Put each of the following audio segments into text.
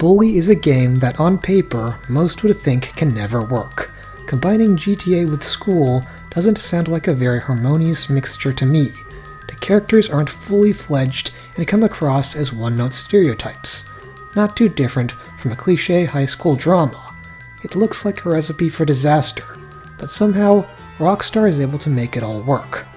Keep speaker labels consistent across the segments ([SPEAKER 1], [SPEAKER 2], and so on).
[SPEAKER 1] Bully is a game that on paper most would think can never work. Combining GTA with school doesn't sound like a very harmonious mixture to me. The characters aren't fully fledged and come across as one-note stereotypes. Not too different from a cliché high school drama. It looks like a recipe for disaster, but somehow Rockstar is able to make it all work.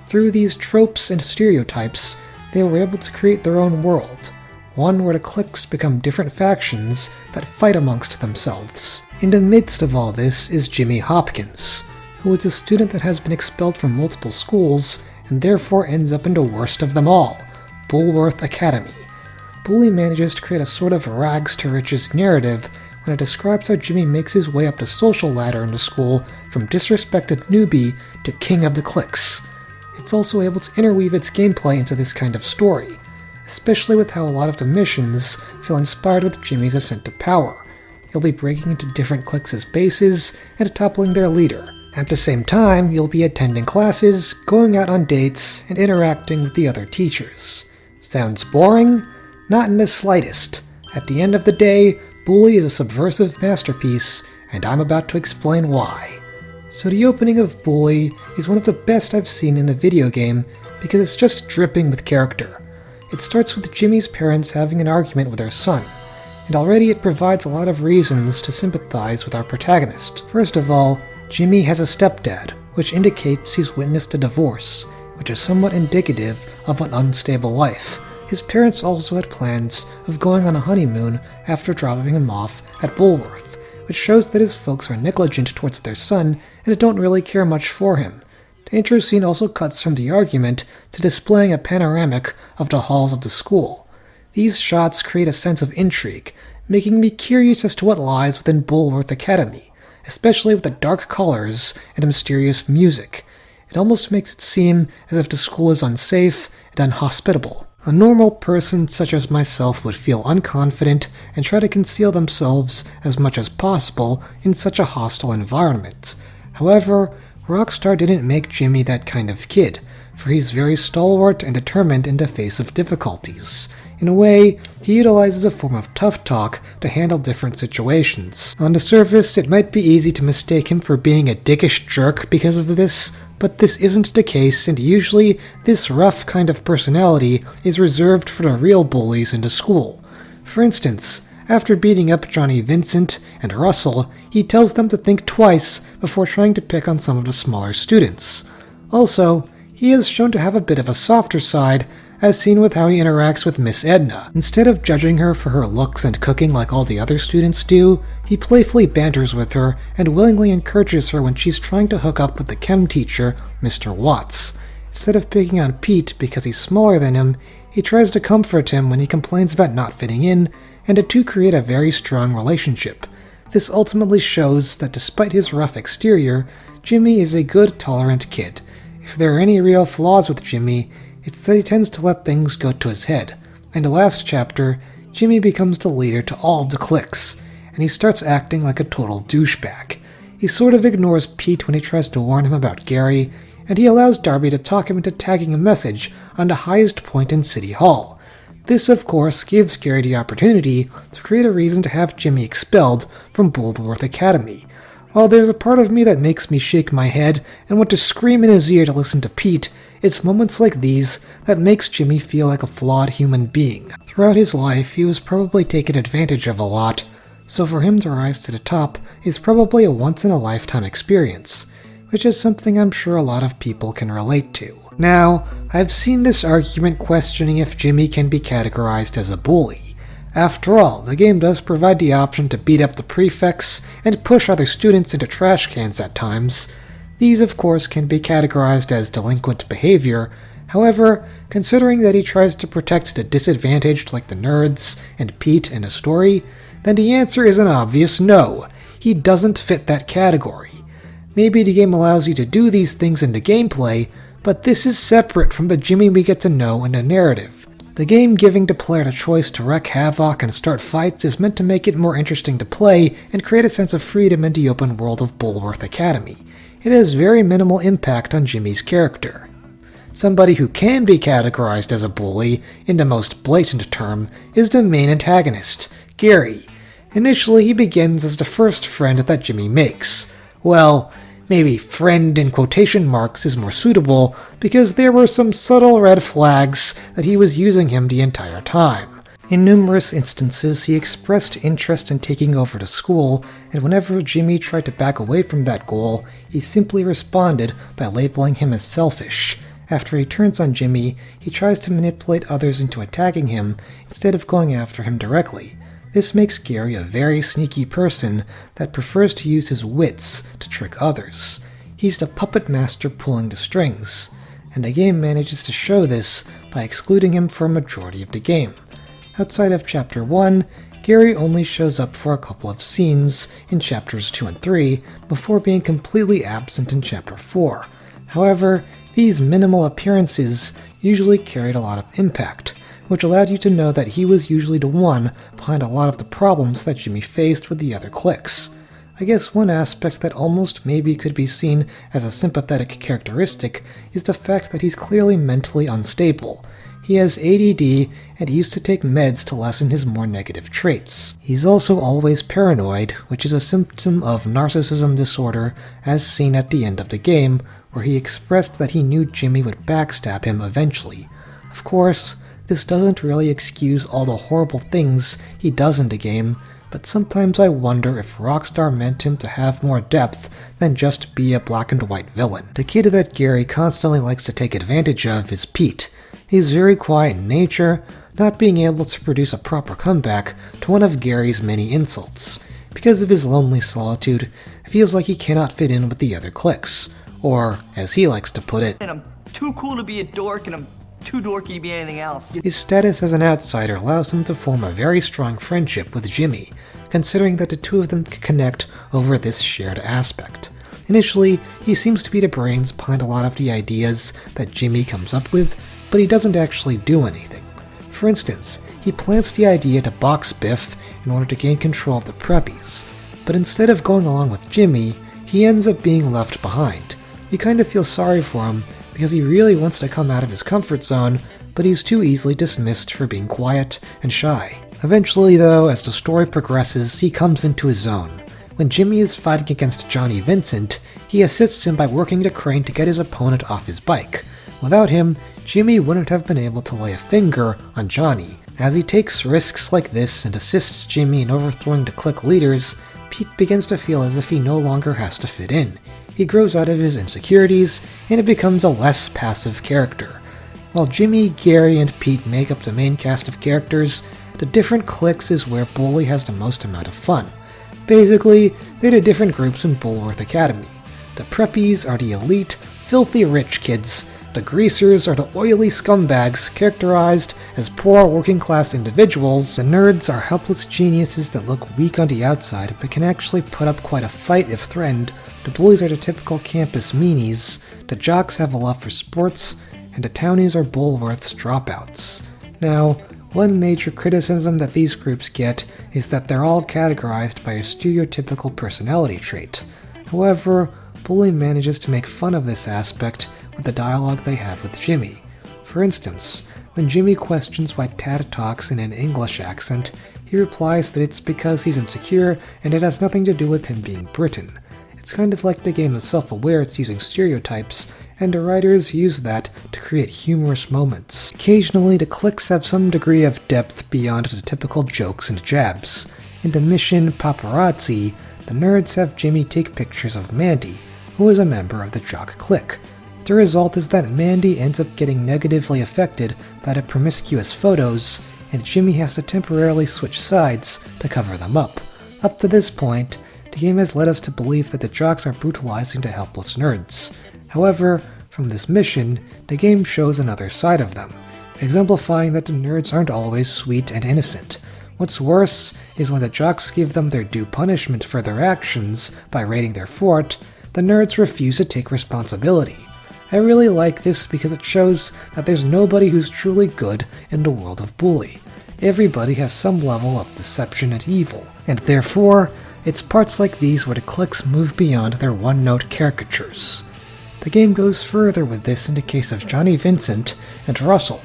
[SPEAKER 1] Through these tropes and stereotypes, they were able to create their own world, one where the cliques become different factions that fight amongst themselves. In the midst of all this is Jimmy Hopkins, who is a student that has been expelled from multiple schools and therefore ends up in the worst of them all, Bullworth Academy. Bully manages to create a sort of rags-to-riches narrative when it describes how Jimmy makes his way up the social ladder in the school from disrespected newbie to king of the cliques. It's also able to interweave its gameplay into this kind of story, especially with how a lot of the missions feel inspired with Jimmy's ascent to power. You'll be breaking into different cliques' bases and toppling their leader. At the same time, you'll be attending classes, going out on dates, and interacting with the other teachers. Sounds boring? Not in the slightest. At the end of the day, Bully is a subversive masterpiece, and I'm about to explain why. So the opening of Bully is one of the best I've seen in a video game because it's just dripping with character. It starts with Jimmy's parents having an argument with their son, and already it provides a lot of reasons to sympathize with our protagonist. First of all, Jimmy has a stepdad, which indicates he's witnessed a divorce, which is somewhat indicative of an unstable life. His parents also had plans of going on a honeymoon after dropping him off at Bullworth, which shows that his folks are negligent towards their son and don't really care much for him. The intro scene also cuts from the argument to displaying a panoramic of the halls of the school. These shots create a sense of intrigue, making me curious as to what lies within Bullworth Academy, especially with the dark colors and mysterious music. It almost makes it seem as if the school is unsafe and unhospitable. A normal person such as myself would feel unconfident and try to conceal themselves as much as possible in such a hostile environment. However, Rockstar didn't make Jimmy that kind of kid, for he's very stalwart and determined in the face of difficulties. In a way, he utilizes a form of tough talk to handle different situations. On the surface, it might be easy to mistake him for being a dickish jerk because of this, but this isn't the case, and usually this rough kind of personality is reserved for the real bullies in the school. For instance, after beating up Johnny Vincent and Russell, he tells them to think twice before trying to pick on some of the smaller students. Also, he is shown to have a bit of a softer side, as seen with how he interacts with Miss Edna. Instead of judging her for her looks and cooking like all the other students do, he playfully banters with her and willingly encourages her when she's trying to hook up with the chem teacher, Mr. Watts. Instead of picking on Pete because he's smaller than him, he tries to comfort him when he complains about not fitting in, and the two create a very strong relationship. This ultimately shows that despite his rough exterior, Jimmy is a good, tolerant kid. If there are any real flaws with Jimmy, it's that he tends to let things go to his head. In the last chapter, Jimmy becomes the leader to all of the cliques, and he starts acting like a total douchebag. He sort of ignores Pete when he tries to warn him about Gary, and he allows Darby to talk him into tagging a message on the highest point in City Hall. This, of course, gives Gary the opportunity to create a reason to have Jimmy expelled from Bullworth Academy. While there's a part of me that makes me shake my head and want to scream in his ear to listen to Pete, it's moments like these that makes Jimmy feel like a flawed human being. Throughout his life, he was probably taken advantage of a lot, so for him to rise to the top is probably a once-in-a-lifetime experience, which is something I'm sure a lot of people can relate to. Now, I've seen this argument questioning if Jimmy can be categorized as a bully. After all, the game does provide the option to beat up the prefects and push other students into trash cans at times. These, of course, can be categorized as delinquent behavior. However, considering that he tries to protect the disadvantaged like the nerds and Pete in a story, then the answer is an obvious no. He doesn't fit that category. Maybe the game allows you to do these things in the gameplay, but this is separate from the Jimmy we get to know in the narrative. The game giving the player the choice to wreak havoc and start fights is meant to make it more interesting to play and create a sense of freedom in the open world of Bullworth Academy. It has very minimal impact on Jimmy's character. Somebody who can be categorized as a bully, in the most blatant term, is the main antagonist, Gary. Initially, he begins as the first friend that Jimmy makes. Well, maybe friend in quotation marks is more suitable because there were some subtle red flags that he was using him the entire time. In numerous instances, he expressed interest in taking over the school, and whenever Jimmy tried to back away from that goal, he simply responded by labeling him as selfish. After he turns on Jimmy, he tries to manipulate others into attacking him instead of going after him directly. This makes Gary a very sneaky person that prefers to use his wits to trick others. He's the puppet master pulling the strings, and the game manages to show this by excluding him for a majority of the game. Outside of Chapter 1, Gary only shows up for a couple of scenes in Chapters 2 and 3 before being completely absent in Chapter 4. However, these minimal appearances usually carried a lot of impact, which allowed you to know that he was usually the one behind a lot of the problems that Jimmy faced with the other cliques. I guess one aspect that almost maybe could be seen as a sympathetic characteristic is the fact that he's clearly mentally unstable. He has ADD and used to take meds to lessen his more negative traits. He's also always paranoid, which is a symptom of narcissism disorder as seen at the end of the game, where he expressed that he knew Jimmy would backstab him eventually. Of course, this doesn't really excuse all the horrible things he does in the game, but sometimes I wonder if Rockstar meant him to have more depth than just be a black and white villain. The kid that Gary constantly likes to take advantage of is Pete. He's very quiet in nature, not being able to produce a proper comeback to one of Gary's many insults. Because of his lonely solitude, it feels like he cannot fit in with the other cliques, or, as he likes to put it,
[SPEAKER 2] and I'm too cool to be a dork, and I'm too dorky to be anything else.
[SPEAKER 1] His status as an outsider allows him to form a very strong friendship with Jimmy, considering that the two of them can connect over this shared aspect. Initially, he seems to be the brains behind a lot of the ideas that Jimmy comes up with, but he doesn't actually do anything. For instance, he plants the idea to box Biff in order to gain control of the preppies, but instead of going along with Jimmy, he ends up being left behind. You kind of feel sorry for him because he really wants to come out of his comfort zone, but he's too easily dismissed for being quiet and shy. Eventually, though, as the story progresses, he comes into his own. When Jimmy is fighting against Johnny Vincent, he assists him by working the crane to get his opponent off his bike. Without him, Jimmy wouldn't have been able to lay a finger on Johnny. As he takes risks like this and assists Jimmy in overthrowing the clique leaders, Pete begins to feel as if he no longer has to fit in. He grows out of his insecurities, and it becomes a less passive character. While Jimmy, Gary, and Pete make up the main cast of characters, the different cliques is where Bully has the most amount of fun. Basically, they're the different groups in Bulworth Academy. The preppies are the elite, filthy rich kids. The greasers are the oily scumbags characterized as poor working-class individuals. The nerds are helpless geniuses that look weak on the outside but can actually put up quite a fight if threatened. The bullies are the typical campus meanies. The jocks have a love for sports, and the townies are Bulworth's dropouts. Now, one major criticism that these groups get is that they're all categorized by a stereotypical personality trait. However, Bully manages to make fun of this aspect with the dialogue they have with Jimmy. For instance, when Jimmy questions why Tad talks in an English accent, he replies that it's because he's insecure and it has nothing to do with him being Briton. It's kind of like the game is self-aware it's using stereotypes, and the writers use that to create humorous moments. Occasionally, the cliques have some degree of depth beyond the typical jokes and jabs. In the mission Paparazzi, the nerds have Jimmy take pictures of Mandy, who is a member of the jock clique. The result is that Mandy ends up getting negatively affected by the promiscuous photos, and Jimmy has to temporarily switch sides to cover them up. Up to this point, the game has led us to believe that the jocks are brutalizing the helpless nerds. However, from this mission, the game shows another side of them, exemplifying that the nerds aren't always sweet and innocent. What's worse is when the jocks give them their due punishment for their actions by raiding their fort, the nerds refuse to take responsibility. I really like this because it shows that there's nobody who's truly good in the world of Bully. Everybody has some level of deception and evil, and therefore, it's parts like these where the cliques move beyond their one-note caricatures. The game goes further with this in the case of Johnny Vincent and Russell.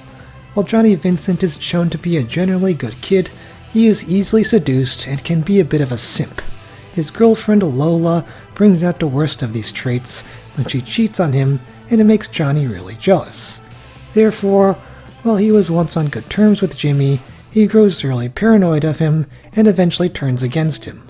[SPEAKER 1] While Johnny Vincent is shown to be a generally good kid, He is easily seduced and can be a bit of a simp. His girlfriend Lola brings out the worst of these traits when she cheats on him, and it makes Johnny really jealous. Therefore, while he was once on good terms with Jimmy, he grows really paranoid of him and eventually turns against him.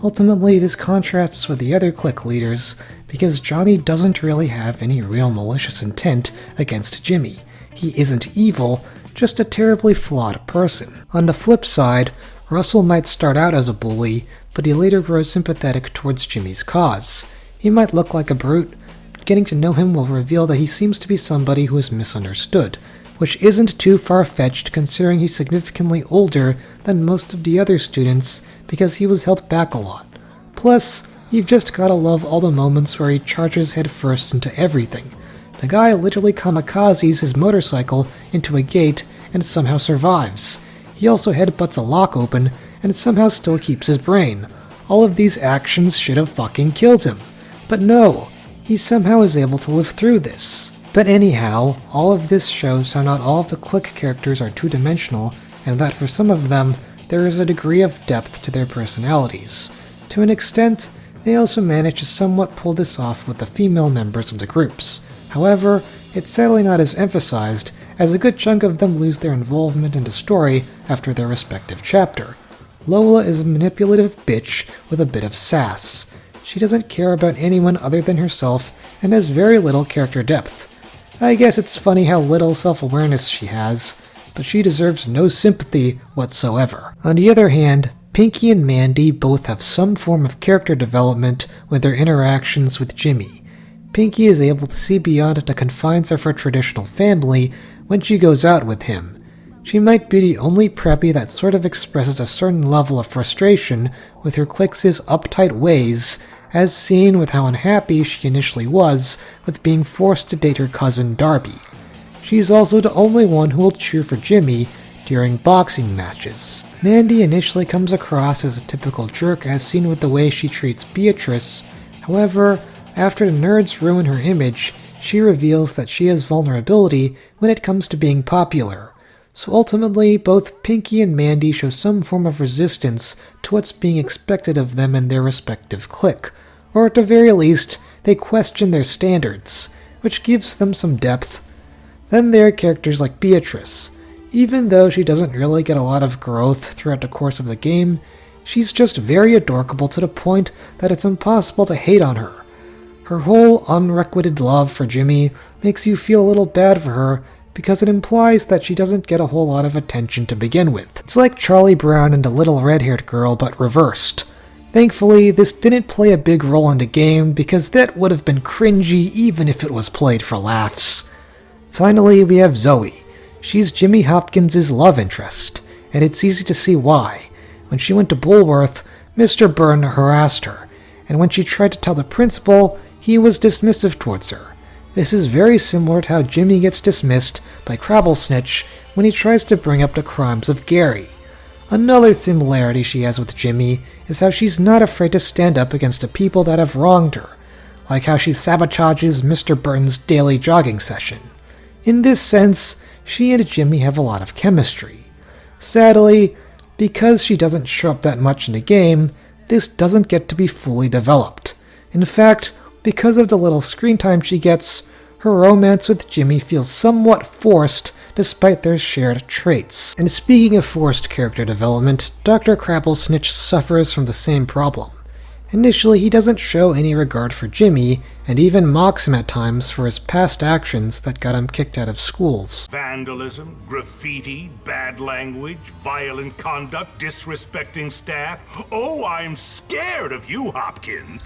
[SPEAKER 1] Ultimately, this contrasts with the other clique leaders because Johnny doesn't really have any real malicious intent against Jimmy. He isn't evil, just a terribly flawed person. On the flip side, Russell might start out as a bully, but he later grows sympathetic towards Jimmy's cause. He might look like a brute, but getting to know him will reveal that he seems to be somebody who is misunderstood, which isn't too far-fetched considering he's significantly older than most of the other students because he was held back a lot. Plus, you've just gotta love all the moments where he charges headfirst into everything. The guy literally kamikazes his motorcycle into a gate and somehow survives. He also headbutts a lock open and somehow still keeps his brain. All of these actions should have fucking killed him. But no, he somehow is able to live through this. But anyhow, all of this shows how not all of the clique characters are two-dimensional, and that for some of them, there is a degree of depth to their personalities. To an extent, they also manage to somewhat pull this off with the female members of the groups. However, it's sadly not as emphasized, as a good chunk of them lose their involvement in the story after their respective chapter. Lola is a manipulative bitch with a bit of sass. She doesn't care about anyone other than herself and has very little character depth. I guess it's funny how little self-awareness she has, but she deserves no sympathy whatsoever. On the other hand, Pinky and Mandy both have some form of character development with their interactions with Jimmy. Pinky is able to see beyond the confines of her traditional family when she goes out with him. She might be the only preppy that sort of expresses a certain level of frustration with her clique's uptight ways, as seen with how unhappy she initially was with being forced to date her cousin Darby. She's also the only one who will cheer for Jimmy during boxing matches. Mandy initially comes across as a typical jerk as seen with the way she treats Beatrice. However, after the nerds ruin her image, she reveals that she has vulnerability when it comes to being popular. So ultimately, both Pinky and Mandy show some form of resistance to what's being expected of them in their respective clique, or at the very least, they question their standards, which gives them some depth. Then there are characters like Beatrice. Even though she doesn't really get a lot of growth throughout the course of the game, she's just very adorable to the point that it's impossible to hate on her. Her whole unrequited love for Jimmy makes you feel a little bad for her because it implies that she doesn't get a whole lot of attention to begin with. It's like Charlie Brown and the little red-haired girl, but reversed. Thankfully, this didn't play a big role in the game because that would have been cringy even if it was played for laughs. Finally, we have Zoe. She's Jimmy Hopkins' love interest, and it's easy to see why. When she went to Bulworth, Mr. Byrne harassed her, and when she tried to tell the principal, he was dismissive towards her. This is very similar to how Jimmy gets dismissed by Crabblesnitch when he tries to bring up the crimes of Gary. Another similarity she has with Jimmy is how she's not afraid to stand up against the people that have wronged her, like how she sabotages Mr. Burton's daily jogging session. In this sense, she and Jimmy have a lot of chemistry. Sadly, because she doesn't show up that much in the game, this doesn't get to be fully developed. In fact, because of the little screen time she gets, her romance with Jimmy feels somewhat forced despite their shared traits. And speaking of forced character development, Dr. Crabblesnitch suffers from the same problem. Initially, he doesn't show any regard for Jimmy, and even mocks him at times for his past actions that got him kicked out of schools.
[SPEAKER 3] Vandalism, graffiti, bad language, violent conduct, disrespecting staff. Oh, I'm scared of you, Hopkins.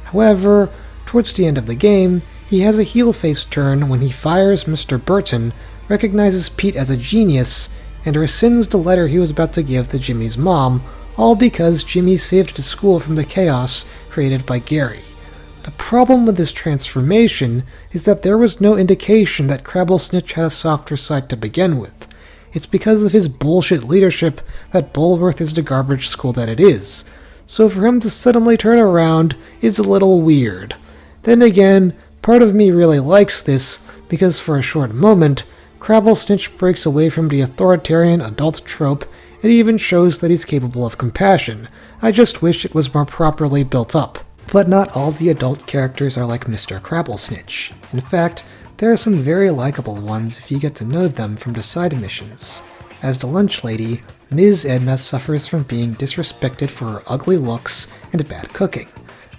[SPEAKER 1] However, towards the end of the game, he has a heel-face turn when he fires Mr. Burton, recognizes Pete as a genius, and rescinds the letter he was about to give to Jimmy's mom, all because Jimmy saved the school from the chaos created by Gary. The problem with this transformation is that there was no indication that Crabblesnitch had a softer side to begin with. It's because of his bullshit leadership that Bulworth is the garbage school that it is, so for him to suddenly turn around is a little weird. Then again, part of me really likes this, because for a short moment, Crabblesnitch breaks away from the authoritarian adult trope It even shows that he's capable of compassion. I just wish it was more properly built up. But not all the adult characters are like Mr. Crabblesnitch. In fact, there are some very likable ones if you get to know them from the side missions. As the lunch lady, Ms. Edna suffers from being disrespected for her ugly looks and bad cooking.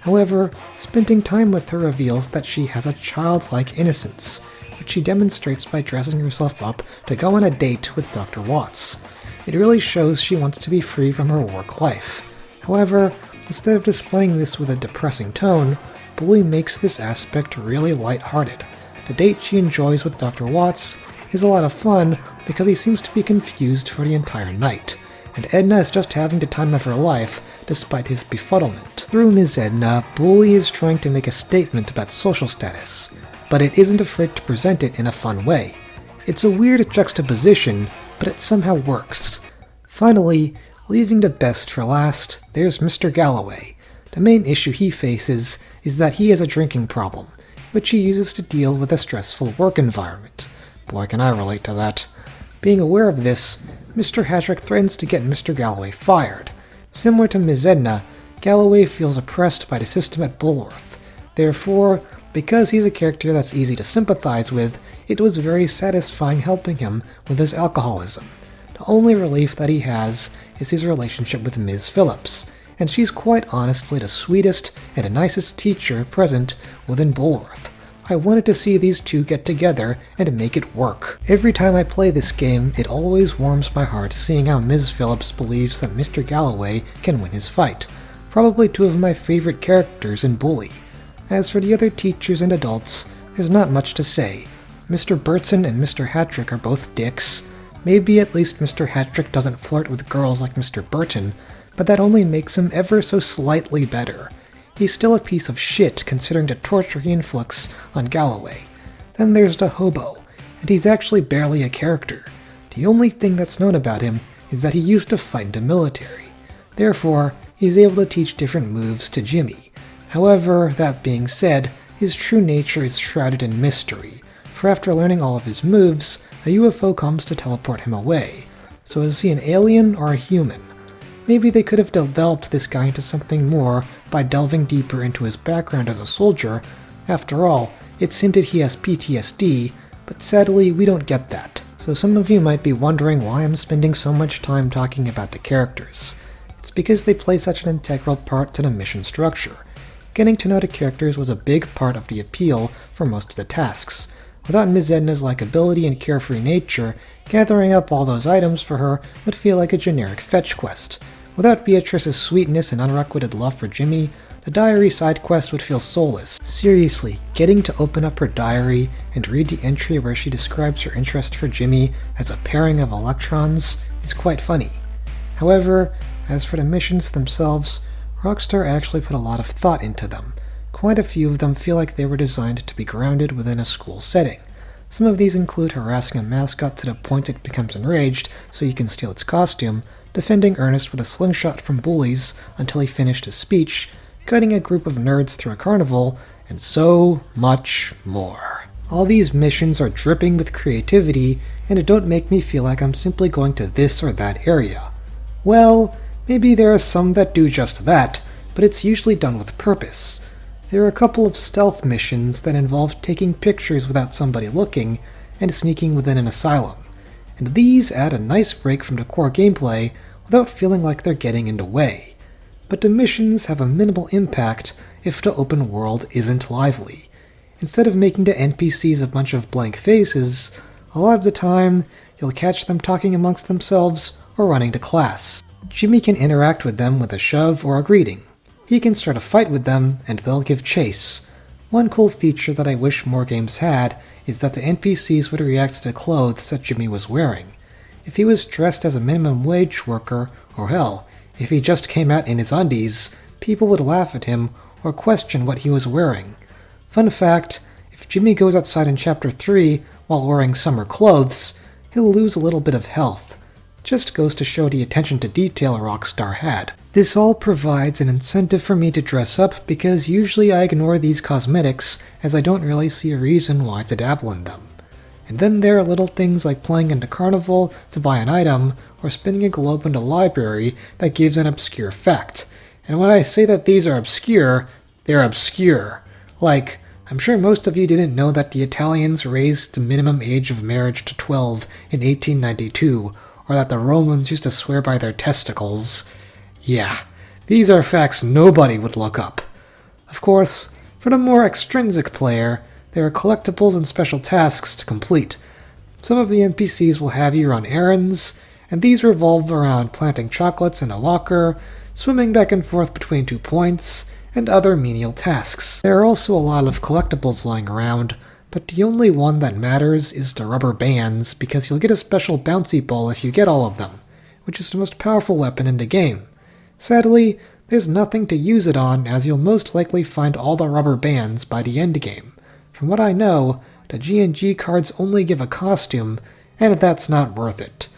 [SPEAKER 1] However, spending time with her reveals that she has a childlike innocence, which she demonstrates by dressing herself up to go on a date with Dr. Watts. It really shows she wants to be free from her work life. However, instead of displaying this with a depressing tone, Bully makes this aspect really lighthearted. The date she enjoys with Dr. Watts is a lot of fun because he seems to be confused for the entire night, and Edna is just having the time of her life despite his befuddlement. Through Ms. Edna, Bully is trying to make a statement about social status, but it isn't afraid to present it in a fun way. It's a weird juxtaposition, but it somehow works. Finally, leaving the best for last, there's Mr. Galloway. The main issue he faces is that he has a drinking problem, which he uses to deal with a stressful work environment. Boy, can I relate to that. Being aware of this, Mr. Hattrick threatens to get Mr. Galloway fired. Similar to Ms. Edna, Galloway feels oppressed by the system at Bullworth. Therefore, because he's a character that's easy to sympathize with, it was very satisfying helping him with his alcoholism. The only relief that he has is his relationship with Ms. Phillips, and she's quite honestly the sweetest and the nicest teacher present within Bullworth. I wanted to see these two get together and make it work. Every time I play this game, it always warms my heart seeing how Ms. Phillips believes that Mr. Galloway can win his fight. Probably two of my favorite characters in Bully. As for the other teachers and adults, there's not much to say. Mr. Burtson and Mr. Hattrick are both dicks. Maybe at least Mr. Hattrick doesn't flirt with girls like Mr. Burton, but that only makes him ever so slightly better. He's still a piece of shit considering the torture he inflicts on Galloway. Then there's the hobo, and he's actually barely a character. The only thing that's known about him is that he used to fight in the military. Therefore, he's able to teach different moves to Jimmy. However, that being said, his true nature is shrouded in mystery, for after learning all of his moves, a UFO comes to teleport him away. So is he an alien or a human? Maybe they could have developed this guy into something more by delving deeper into his background as a soldier. After all, it's hinted he has PTSD, but sadly we don't get that. So some of you might be wondering why I'm spending so much time talking about the characters. It's because they play such an integral part to the mission structure. Getting to know the characters was a big part of the appeal for most of the tasks. Without Ms. Edna's likability and carefree nature, gathering up all those items for her would feel like a generic fetch quest. Without Beatrice's sweetness and unrequited love for Jimmy, the diary side quest would feel soulless. Seriously, getting to open up her diary and read the entry where she describes her interest for Jimmy as a pairing of electrons is quite funny. However, as for the missions themselves, Rockstar actually put a lot of thought into them. Quite a few of them feel like they were designed to be grounded within a school setting. Some of these include harassing a mascot to the point it becomes enraged so you can steal its costume, defending Ernest with a slingshot from bullies until he finished his speech, guiding a group of nerds through a carnival, and so much more. All these missions are dripping with creativity, and it don't make me feel like I'm simply going to this or that area. Well, maybe there are some that do just that, but it's usually done with purpose. There are a couple of stealth missions that involve taking pictures without somebody looking, and sneaking within an asylum. And these add a nice break from the core gameplay without feeling like they're getting in the way. But the missions have a minimal impact if the open world isn't lively. Instead of making the NPCs a bunch of blank faces, a lot of the time you'll catch them talking amongst themselves or running to class. Jimmy can interact with them with a shove or a greeting. He can start a fight with them and they'll give chase. One cool feature that I wish more games had is that the NPCs would react to the clothes that Jimmy was wearing. If he was dressed as a minimum wage worker, or hell, if he just came out in his undies, people would laugh at him or question what he was wearing. Fun fact, if Jimmy goes outside in Chapter 3 while wearing summer clothes, he'll lose a little bit of health. Just goes to show the attention to detail Rockstar had. This all provides an incentive for me to dress up because usually I ignore these cosmetics as I don't really see a reason why to dabble in them. And then there are little things like playing in the carnival to buy an item or spinning a globe in a library that gives an obscure fact. And when I say that these are obscure, they're obscure. Like, I'm sure most of you didn't know that the Italians raised the minimum age of marriage to 12 in 1892, or that the Romans used to swear by their testicles. Yeah, these are facts nobody would look up. Of course, for the more extrinsic player, there are collectibles and special tasks to complete. Some of the NPCs will have you run errands, and these revolve around planting chocolates in a locker, swimming back and forth between 2 points, and other menial tasks. There are also a lot of collectibles lying around, but the only one that matters is the rubber bands, because you'll get a special bouncy ball if you get all of them, which is the most powerful weapon in the game. Sadly, there's nothing to use it on, as you'll most likely find all the rubber bands by the endgame. From what I know, the G&G cards only give a costume, and that's not worth it.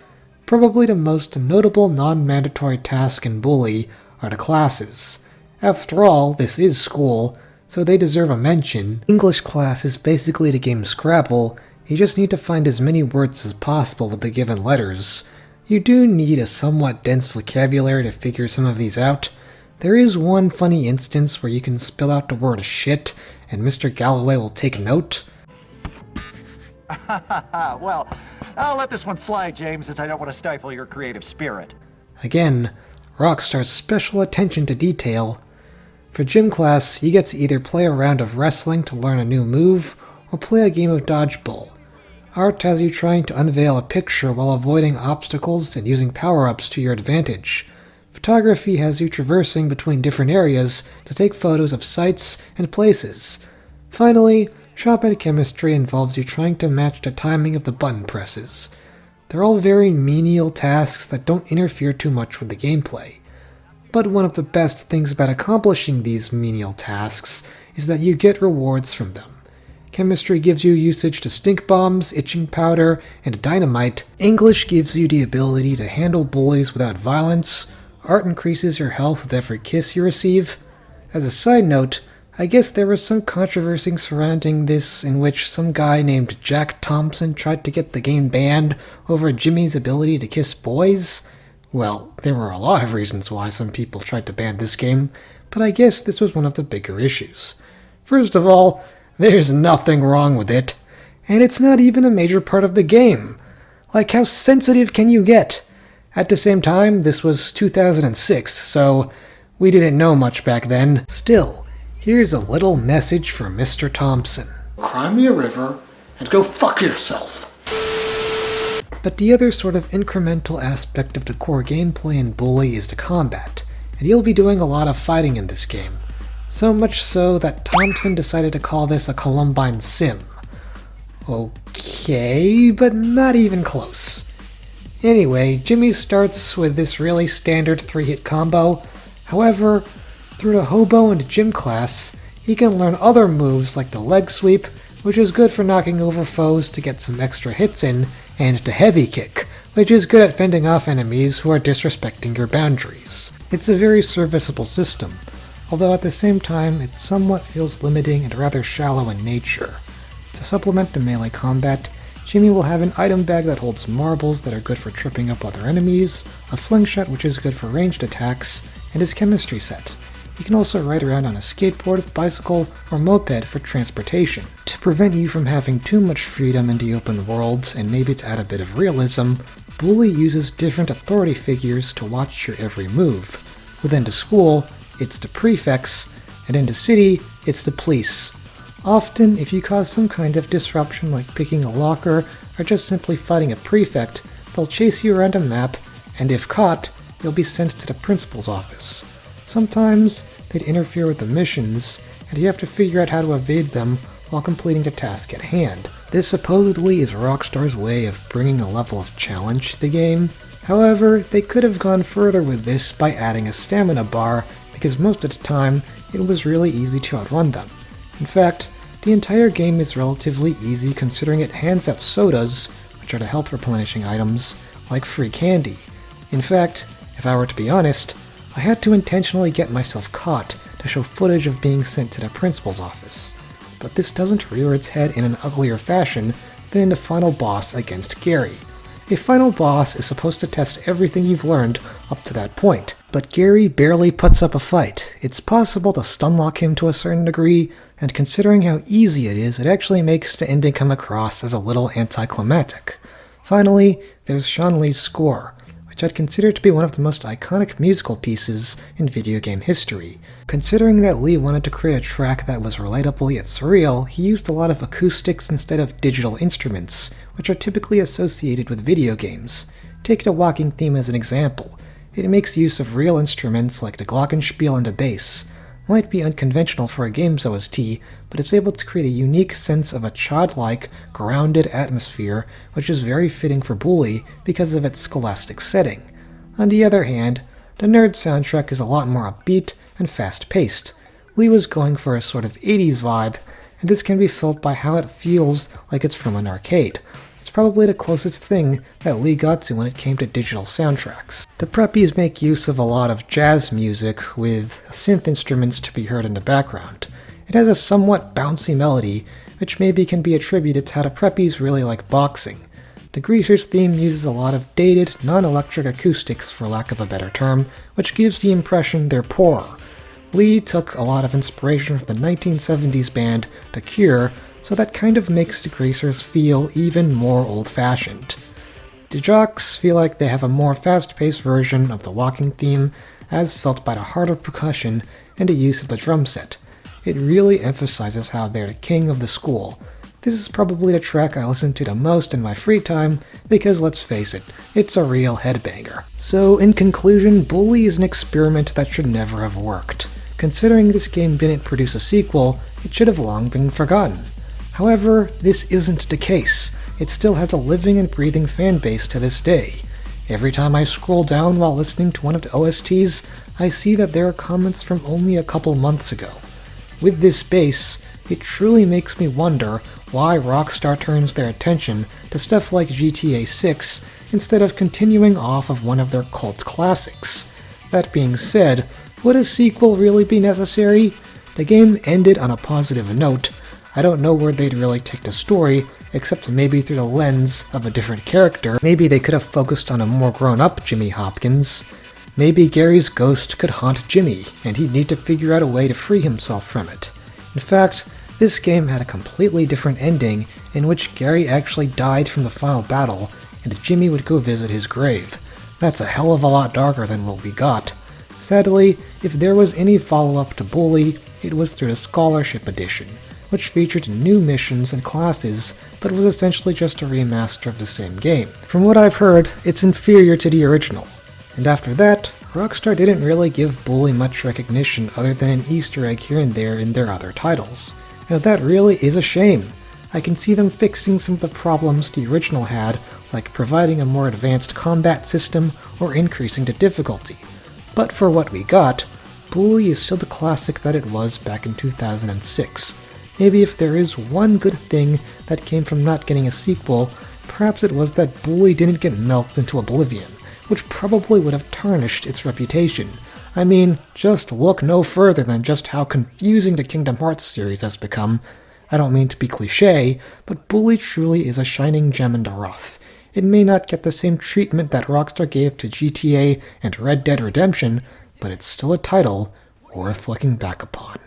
[SPEAKER 1] Probably the most notable non-mandatory task in Bully are the classes. After all, this is school, so they deserve a mention. English class is basically the game Scrabble. You just need to find as many words as possible with the given letters. You do need a somewhat dense vocabulary to figure some of these out. There is one funny instance where you can spell out the word shit, and Mr. Galloway will take note.
[SPEAKER 4] Well, I'll let this one slide, James, since I don't want to stifle your creative spirit.
[SPEAKER 1] Again, Rockstar's special attention to detail. For gym class, you get to either play a round of wrestling to learn a new move, or play a game of dodgeball. Art has you trying to unveil a picture while avoiding obstacles and using power-ups to your advantage. Photography has you traversing between different areas to take photos of sights and places. Finally, shop and chemistry involves you trying to match the timing of the button presses. They're all very menial tasks that don't interfere too much with the gameplay. But one of the best things about accomplishing these menial tasks is that you get rewards from them. Chemistry gives you usage to stink bombs, itching powder, and dynamite. English gives you the ability to handle bullies without violence. Art increases your health with every kiss you receive. As a side note, I guess there was some controversy surrounding this in which some guy named Jack Thompson tried to get the game banned over Jimmy's ability to kiss boys. Well, there were a lot of reasons why some people tried to ban this game, but I guess this was one of the bigger issues. First of all, there's nothing wrong with it, and it's not even a major part of the game. Like, how sensitive can you get? At the same time, this was 2006, so we didn't know much back then. Still, here's a little message from Mr. Thompson.
[SPEAKER 5] Cry me a river and go fuck yourself.
[SPEAKER 1] But the other sort of incremental aspect of the core gameplay in Bully is the combat, and you'll be doing a lot of fighting in this game. So much so that Thompson decided to call this a Columbine sim. Okay, but not even close. Anyway, Jimmy starts with this really standard 3-hit combo. However, through the hobo and gym class, he can learn other moves like the leg sweep, which is good for knocking over foes to get some extra hits in, and the heavy kick, which is good at fending off enemies who are disrespecting your boundaries. It's a very serviceable system, although at the same time it somewhat feels limiting and rather shallow in nature. To supplement the melee combat, Jimmy will have an item bag that holds marbles that are good for tripping up other enemies, a slingshot which is good for ranged attacks, and his chemistry set. He can also ride around on a skateboard, bicycle, or moped for transportation. To prevent you from having too much freedom in the open world, and maybe to add a bit of realism, Bully uses different authority figures to watch your every move. Within the school, it's the prefects, and in the city, it's the police. Often, if you cause some kind of disruption like picking a locker or just simply fighting a prefect, they'll chase you around a map, and if caught, you'll be sent to the principal's office. Sometimes, they'd interfere with the missions, and you have to figure out how to evade them while completing the task at hand. This supposedly is Rockstar's way of bringing a level of challenge to the game. However, they could have gone further with this by adding a stamina bar, because most of the time, it was really easy to outrun them. In fact, the entire game is relatively easy considering it hands out sodas, which are the health replenishing items, like free candy. In fact, if I were to be honest, I had to intentionally get myself caught to show footage of being sent to the principal's office. But this doesn't rear its head in an uglier fashion than in the final boss against Gary. A final boss is supposed to test everything you've learned up to that point, but Gary barely puts up a fight. It's possible to stunlock him to a certain degree, and considering how easy it is, it actually makes the ending come across as a little anticlimactic. Finally, there's Sean Lee's score, which I'd consider to be one of the most iconic musical pieces in video game history. Considering that Lee wanted to create a track that was relatable yet surreal, he used a lot of acoustics instead of digital instruments, which are typically associated with video games. Take the walking theme as an example. It makes use of real instruments like the glockenspiel and the bass. Might be unconventional for a game's OST, but it's able to create a unique sense of a childlike, grounded atmosphere, which is very fitting for Bully because of its scholastic setting. On the other hand, the Nerd soundtrack is a lot more upbeat and fast-paced. Lee was going for a sort of 80s vibe, and this can be felt by how it feels like it's from an arcade. It's probably the closest thing that Lee got to when it came to digital soundtracks. The preppies make use of a lot of jazz music with synth instruments to be heard in the background. It has a somewhat bouncy melody, which maybe can be attributed to how the preppies really like boxing. The Greasers theme uses a lot of dated, non-electric acoustics, for lack of a better term, which gives the impression they're poorer. Lee took a lot of inspiration from the 1970s band The Cure, so that kind of makes the Greasers feel even more old-fashioned. The Jocks feel like they have a more fast-paced version of the walking theme, as felt by the harder percussion and the use of the drum set. It really emphasizes how they're the king of the school. This is probably the track I listen to the most in my free time, because let's face it, it's a real headbanger. So in conclusion, Bully is an experiment that should never have worked. Considering this game didn't produce a sequel, it should have long been forgotten. However, this isn't the case. It still has a living and breathing fan base to this day. Every time I scroll down while listening to one of the OSTs, I see that there are comments from only a couple months ago. With this base, it truly makes me wonder why Rockstar turns their attention to stuff like GTA 6 instead of continuing off of one of their cult classics. That being said, would a sequel really be necessary? The game ended on a positive note. I don't know where they'd really take the story, except maybe through the lens of a different character. Maybe they could have focused on a more grown-up Jimmy Hopkins. Maybe Gary's ghost could haunt Jimmy, and he'd need to figure out a way to free himself from it. In fact, this game had a completely different ending, in which Gary actually died from the final battle, and Jimmy would go visit his grave. That's a hell of a lot darker than what we got. Sadly, if there was any follow-up to Bully, it was through the Scholarship Edition, which featured new missions and classes, but was essentially just a remaster of the same game. From what I've heard, it's inferior to the original. And after that, Rockstar didn't really give Bully much recognition other than an Easter egg here and there in their other titles. And that really is a shame. I can see them fixing some of the problems the original had, like providing a more advanced combat system or increasing the difficulty. But for what we got, Bully is still the classic that it was back in 2006. Maybe if there is one good thing that came from not getting a sequel, perhaps it was that Bully didn't get milked into oblivion, which probably would have tarnished its reputation. I mean, just look no further than just how confusing the Kingdom Hearts series has become. I don't mean to be cliché, but Bully truly is a shining gem in the rough. It may not get the same treatment that Rockstar gave to GTA and Red Dead Redemption, but it's still a title worth looking back upon.